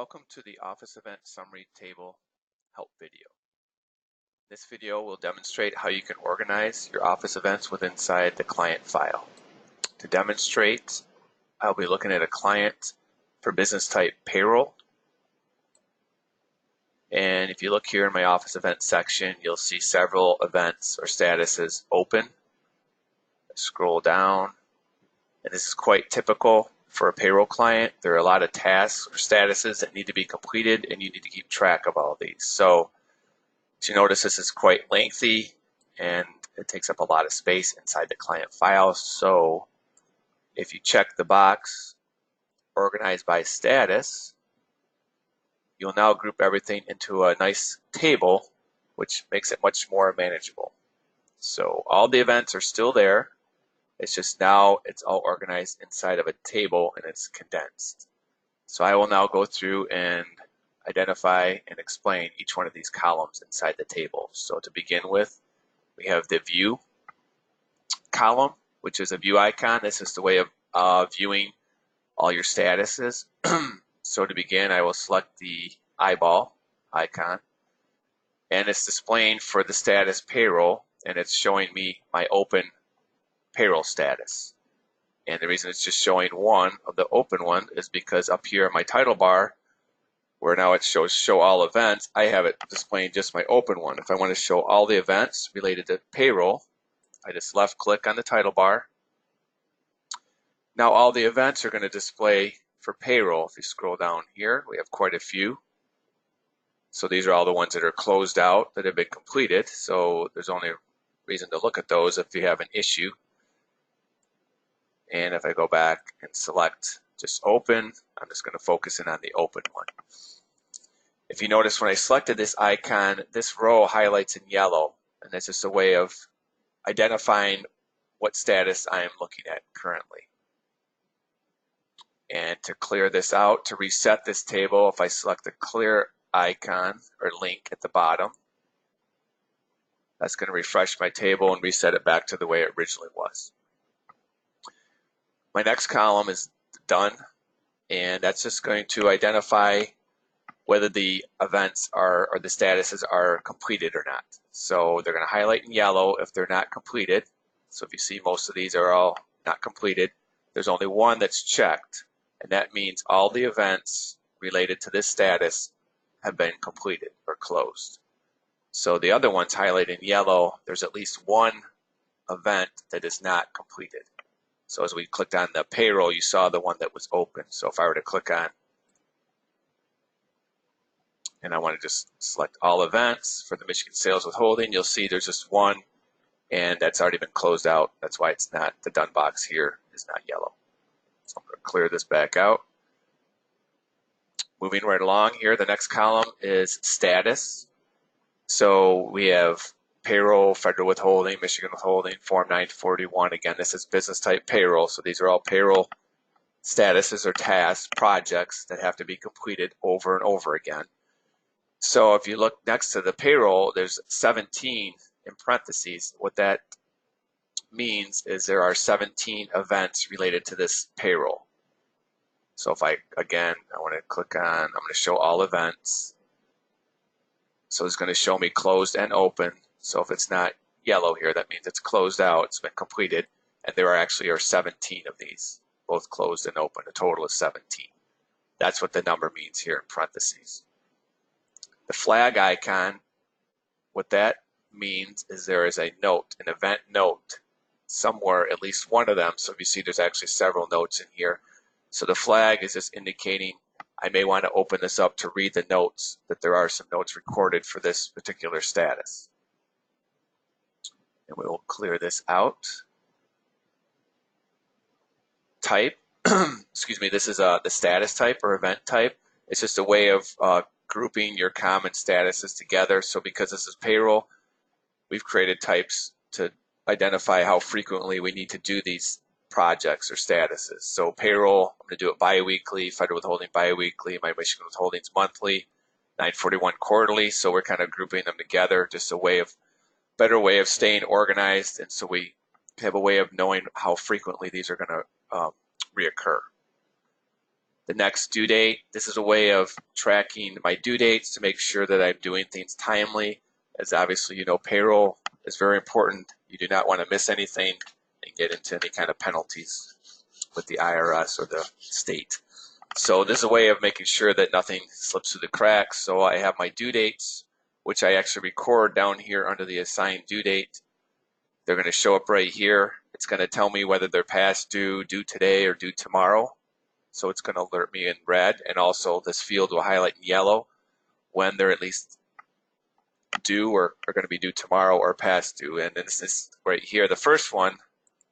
Welcome to the Office Event Summary Table Help video. This video will demonstrate how you can organize your Office events within inside the client file. To demonstrate, I'll be looking at a client for business type payroll. And if you look here in my Office Events section, you'll see several events or statuses open. Scroll down, and this is quite typical for a payroll client. There are a lot of tasks or statuses that need to be completed, and you need to keep track of all these. So as you notice, this is quite lengthy and it takes up a lot of space inside the client file. So if you check the box organize by status, you'll now group everything into a nice table, which makes it much more manageable. So all the events are still there. It's just now it's all organized inside of a table and it's condensed. So I will now go through and identify and explain each one of these columns inside the table. So to begin with, we have the view column, which is a view icon. This is the way of viewing all your statuses. So to begin, I will select the eyeball icon, and it's displaying for the status payroll, and it's showing me my open payroll status. And the reason it's just showing one of the open one is because up here in my title bar, where now it shows show all events, I have it displaying just my open one. If I want to show all the events related to payroll, I just left click on the title bar. Now all the events are going to display for payroll. If you scroll down here, we have quite a few. So these are all the ones that are closed out that have been completed. So there's only reason to look at those if you have an issue. And if I go back and select just open, I'm just going to focus in on the open one. If you notice when I selected this icon, this row highlights in yellow, and that's just a way of identifying what status I am looking at currently. And to clear this out, to reset this table, if I select the clear icon or link at the bottom, that's going to refresh my table and reset it back to the way it originally was. My next column is done, and that's just going to identify whether the events are or the statuses are completed or not. So they're going to highlight in yellow if they're not completed. So if you see most of these are all not completed, there's only one that's checked, and that means all the events related to this status have been completed or closed. So the other ones highlighted in yellow, there's at least one event that is not completed. So as we clicked on the payroll, you saw the one that was open. So if I were to click on, and I want to just select all events for the Michigan sales withholding, you'll see there's just one, and that's already been closed out. That's why it's not, the done box here is not yellow. So I'm going to clear this back out. Moving right along here, the next column is status. So we have payroll, federal withholding, Michigan withholding, Form 941. Again, this is business type payroll. So these are all payroll statuses or tasks, projects that have to be completed over and over again. So if you look next to the payroll, there's 17 in parentheses. What that means is there are 17 events related to this payroll. So if I want to click on, I'm going to show all events. So it's going to show me closed and open. So if it's not yellow here, that means it's closed out, it's been completed, and there are 17 of these, both closed and open. A total of 17. That's what the number means here in parentheses. The flag icon, what that means is there is a note, an event note, somewhere, at least one of them. So if you see, there's actually several notes in here. So the flag is just indicating I may want to open this up to read the notes, that there are some notes recorded for this particular status. And we will clear this out. Type, excuse me, this is the status type or event type. It's just a way of grouping your common statuses together. So because this is payroll, we've created types to identify how frequently we need to do these projects or statuses. So payroll, I'm going to do it bi-weekly, federal withholding bi-weekly, my Michigan withholding's monthly, 941 quarterly. So we're kind of grouping them together, just a better way of staying organized, and so we have a way of knowing how frequently these are going to reoccur. the next due date. This is a way of tracking my due dates to make sure that I'm doing things timely, as obviously you know payroll is very important. You do not want to miss anything and get into any kind of penalties with the IRS or the state. So this is a way of making sure that nothing slips through the cracks. So I have my due dates, which I actually record down here under the assigned due date. They're going to show up right here. It's going to tell me whether they're past due, due today, or due tomorrow. So it's going to alert me in red, and also this field will highlight in yellow when they're at least due or are going to be due tomorrow or past due. And this is right here, the first one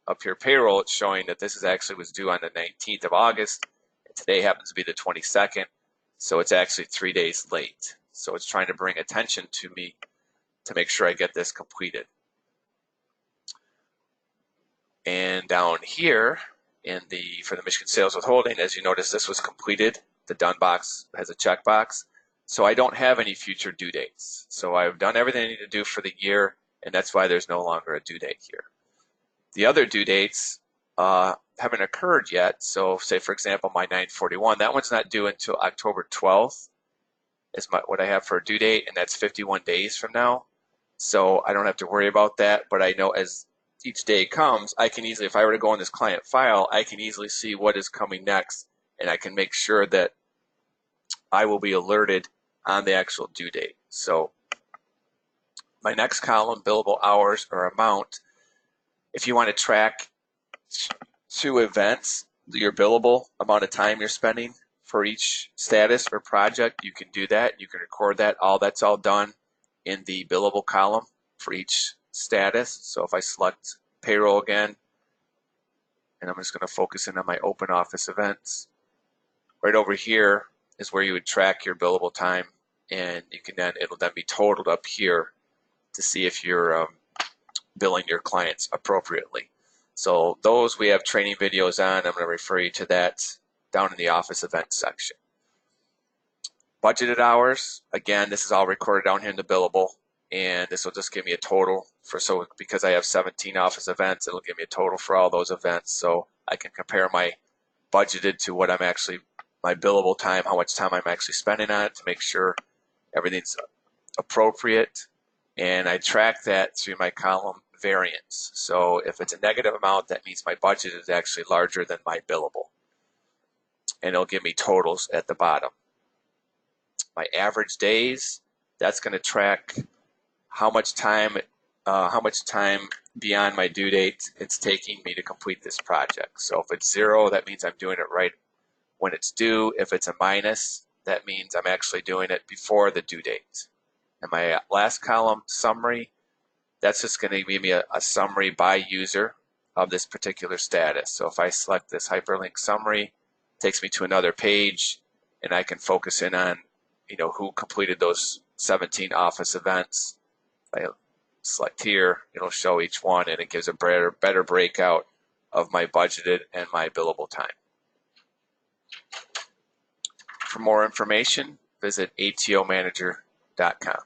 up here, payroll, it's showing that this is actually was due on the 19th of August. And today happens to be the 22nd. So it's actually 3 days late. So it's trying to bring attention to me to make sure I get this completed. And down here for the Michigan Sales Withholding, as you notice, this was completed. The done box has a checkbox. So I don't have any future due dates. So I've done everything I need to do for the year, and that's why there's no longer a due date here. The other due dates haven't occurred yet. So say, for example, my 941, that one's not due until October 12th is what I have for a due date, and that's 51 days from now. So I don't have to worry about that, but I know as each day comes, I can easily, if I were to go in this client file, I can easily see what is coming next, and I can make sure that I will be alerted on the actual due date. So my next column, billable hours or amount, if you want to track 2 events, your billable amount of time you're spending for each status or project, you can do that. You can record that. That's all done in the billable column for each status. So if I select payroll again, and I'm just going to focus in on my open office events, right over here is where you would track your billable time, and you can then it'll then be totaled up here to see if you're billing your clients appropriately. So those we have training videos on. I'm going to refer you to that down in the office events section. Budgeted hours, again, this is all recorded down here in the billable, and this will just give me a total because I have 17 office events, it'll give me a total for all those events, so I can compare my budgeted to what I'm actually, my billable time, how much time I'm actually spending on it to make sure everything's appropriate. And I track that through my column variance. So if it's a negative amount, that means my budget is actually larger than my billable. And it'll give me totals at the bottom. My average days, that's going to track how much time beyond my due date it's taking me to complete this project. So if it's 0, that means I'm doing it right when it's due. If it's a minus, that means I'm actually doing it before the due date. And my last column, summary, that's just going to give me a summary by user of this particular status. So if I select this hyperlink summary, it takes me to another page, and I can focus in on who completed those 17 office events. If I select here, it'll show each one, and it gives a better breakout of my budgeted and my billable time. For more information, visit atomanager.com.